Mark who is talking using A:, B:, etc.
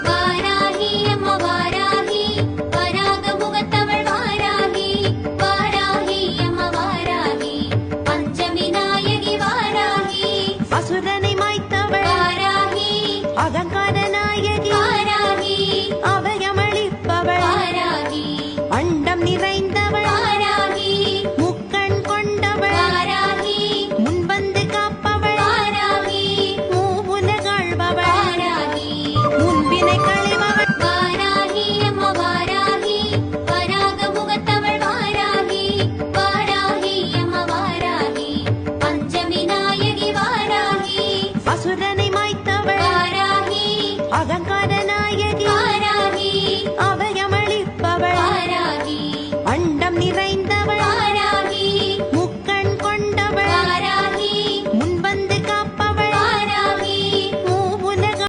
A: வாராகி அம்மா வாராகி வராக முகத்தவள் வாராகி வாராகி அம்மா வாராகி பஞ்சமி நாயகி வாராகி
B: அசுரனை மாய்த்தவள்
A: வாராகி
B: அகங்கார நாயகி
A: வாராகி
B: அபயமளிப்பவள்
A: வாராகி
B: அண்டம் நிறைந்தவள்
A: வாராகி
B: முக்கண் கொண்டவள்
A: வாராகி
B: முன்வந்து காப்பவள்
A: வாராகி
B: மூவுலகாழ்பவள்
A: வாராகி
B: முன்பினை களைபவள்
A: வாராகி அம்மா வாராகி வராக முகத்தவள் வாராகி வாராகி அம்மா வாராகி பஞ்சமி நாயகி வாராகி
B: அசுரனை மாய்த்தவள்
A: வாராகி
B: அகங்கார